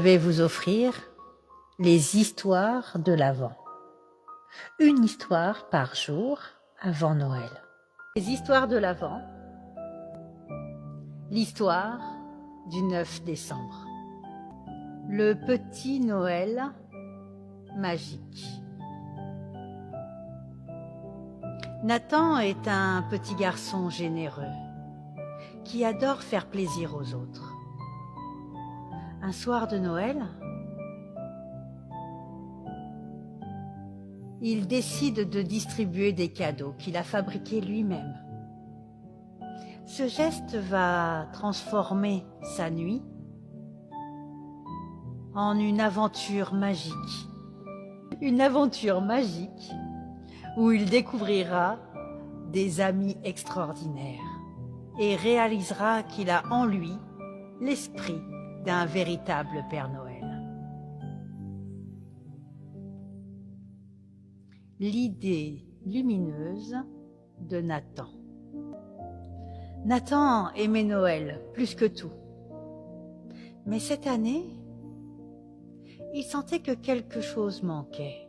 vais vous offrir les histoires de l'Avent. Une histoire par jour avant Noël. Les histoires de l'Avent. L'histoire du 9 décembre. Le petit Noël magique. Nathan est un petit garçon généreux qui adore faire plaisir aux autres. Un soir de Noël, il décide de distribuer des cadeaux qu'il a fabriqués lui-même. Ce geste va transformer sa nuit en une aventure magique. Une aventure magique où il découvrira des amis extraordinaires et réalisera qu'il a en lui l'esprit d'un véritable Père Noël. L'idée lumineuse de Nathan. Nathan aimait Noël plus que tout. Mais cette année, il sentait que quelque chose manquait.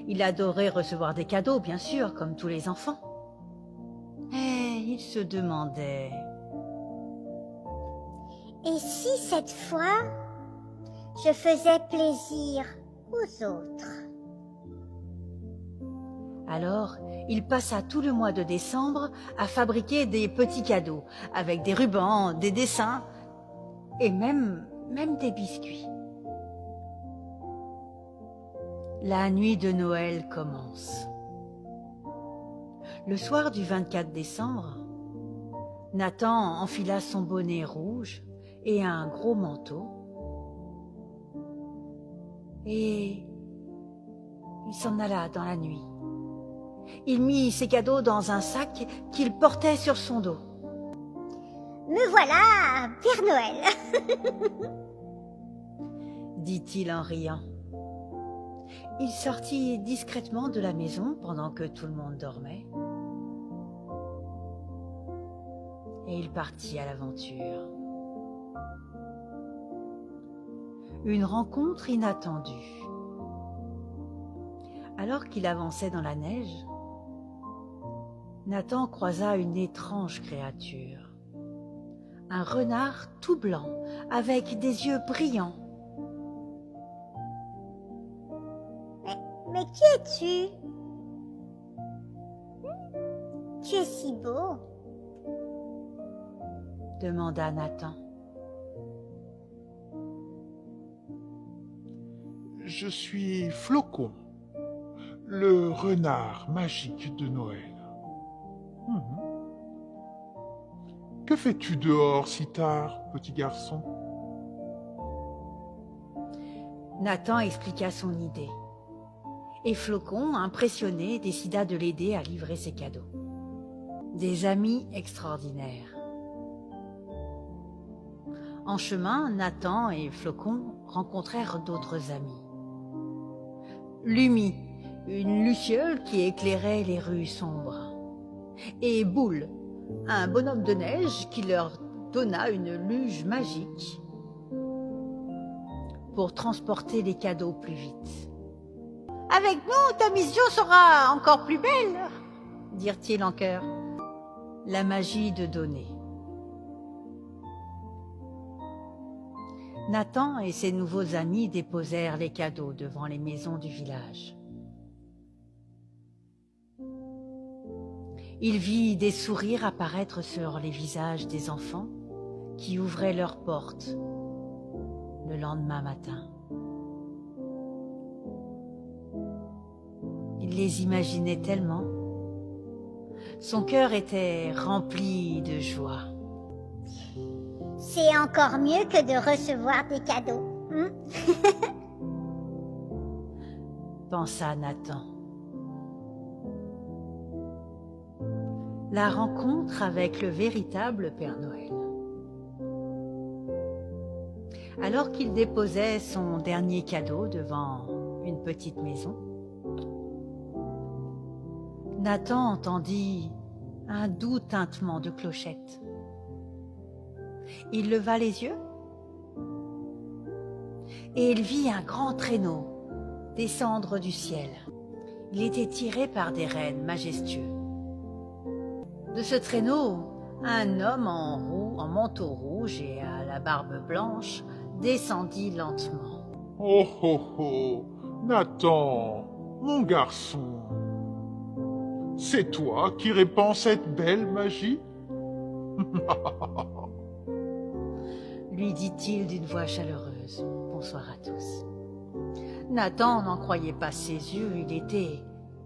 Il adorait recevoir des cadeaux, bien sûr, comme tous les enfants. Mais il se demandait... Et si cette fois, je faisais plaisir aux autres? Alors, il passa tout le mois de décembre à fabriquer des petits cadeaux, avec des rubans, des dessins et même des biscuits. La nuit de Noël commence. Le soir du 24 décembre, Nathan enfila son bonnet rouge et un gros manteau et il s'en alla dans la nuit. Il mit ses cadeaux dans un sac qu'il portait sur son dos. Me voilà, Père Noël, dit-il en riant. Il sortit discrètement de la maison pendant que tout le monde dormait. Et il partit à l'aventure. Une rencontre inattendue. Alors qu'il avançait dans la neige, Nathan croisa une étrange créature. Un renard tout blanc, avec des yeux brillants. Mais qui es-tu? Tu es si beau, demanda Nathan. Je suis Flocon, le renard magique de Noël. Que fais-tu dehors si tard, petit garçon? Nathan expliqua son idée. Et Flocon, impressionné, décida de l'aider à livrer ses cadeaux. Des amis extraordinaires. En chemin, Nathan et Flocon rencontrèrent d'autres amis. Lumi, une luciole qui éclairait les rues sombres. Et Boule, un bonhomme de neige qui leur donna une luge magique pour transporter les cadeaux plus vite. « Avec nous, ta mission sera encore plus belle !» dirent-ils en chœur. La magie de donner. Nathan et ses nouveaux amis déposèrent les cadeaux devant les maisons du village. Il vit des sourires apparaître sur les visages des enfants qui ouvraient leurs portes le lendemain matin. Il les imaginait tellement. Son cœur était rempli de joie. C'est encore mieux que de recevoir des cadeaux. Pensa Nathan. La rencontre avec le véritable Père Noël. Alors qu'il déposait son dernier cadeau devant une petite maison, Nathan entendit un doux tintement de clochette. Il leva les yeux et il vit un grand traîneau descendre du ciel. Il était tiré par des rennes majestueux. De ce traîneau, un homme en manteau rouge et à la barbe blanche descendit lentement. Oh oh oh, Nathan, mon garçon, c'est toi qui répands cette belle magie? Lui dit-il d'une voix chaleureuse. Bonsoir à tous. Nathan n'en croyait pas ses yeux, il était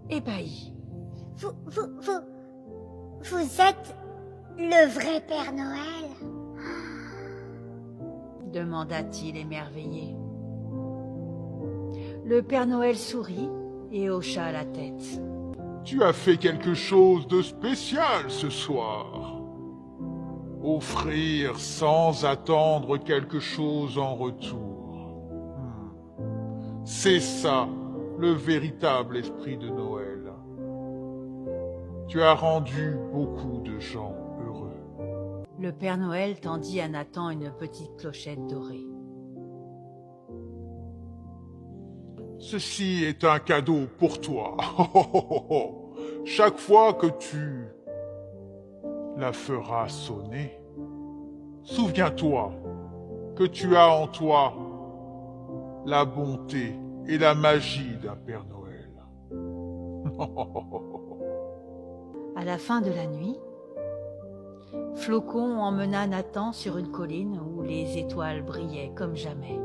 ébahi. Vous êtes le vrai Père Noël? Demanda-t-il émerveillé. Le Père Noël sourit et hocha la tête. Tu as fait quelque chose de spécial ce soir. Offrir sans attendre quelque chose en retour. C'est ça, le véritable esprit de Noël. Tu as rendu beaucoup de gens heureux. Le Père Noël tendit à Nathan une petite clochette dorée. Ceci est un cadeau pour toi. Chaque fois que tu la feras sonner, souviens-toi que tu as en toi la bonté et la magie d'un Père Noël. À la fin de la nuit, Flocon emmena Nathan sur une colline où les étoiles brillaient comme jamais.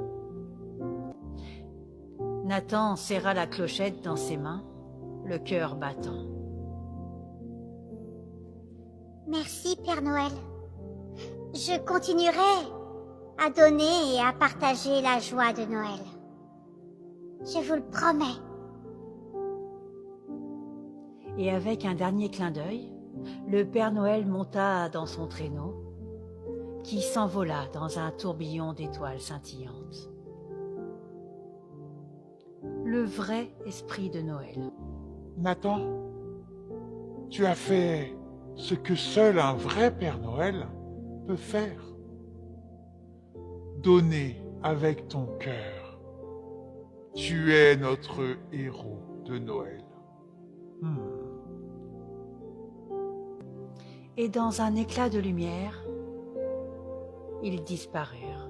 Nathan serra la clochette dans ses mains, le cœur battant. Merci, Père Noël. Je continuerai à donner et à partager la joie de Noël. Je vous le promets. Et avec un dernier clin d'œil, le Père Noël monta dans son traîneau, qui s'envola dans un tourbillon d'étoiles scintillantes. Le vrai esprit de Noël. Nathan, tu as fait ce que seul un vrai Père Noël peut faire. Donner avec ton cœur. Tu es notre héros de Noël. Et dans un éclat de lumière, ils disparurent.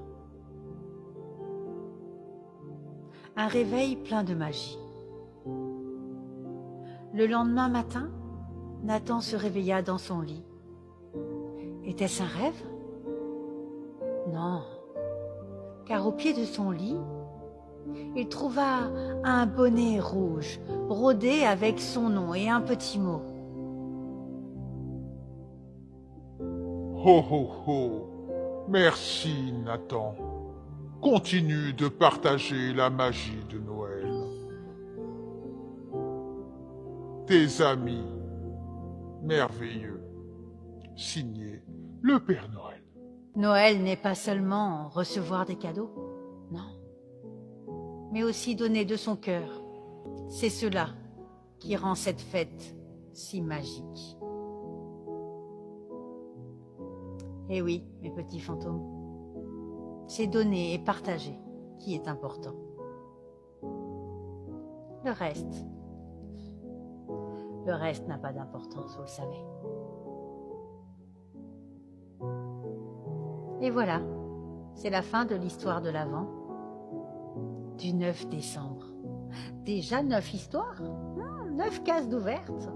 Un réveil plein de magie. Le lendemain matin, Nathan se réveilla dans son lit. Était-ce un rêve? Non, car au pied de son lit, il trouva un bonnet rouge brodé avec son nom et un petit mot. Ho ho ho! Merci Nathan. Continue de partager la magie de Noël. Tes amis merveilleux. Signé le Père Noël. Noël n'est pas seulement recevoir des cadeaux, non, mais aussi donner de son cœur. C'est cela qui rend cette fête si magique. Eh oui, mes petits fantômes, c'est donner et partager qui est important. Le reste n'a pas d'importance, vous le savez. Et voilà, c'est la fin de l'histoire de l'Avent du 9 décembre. Déjà 9 histoires, 9 cases d'ouvertes.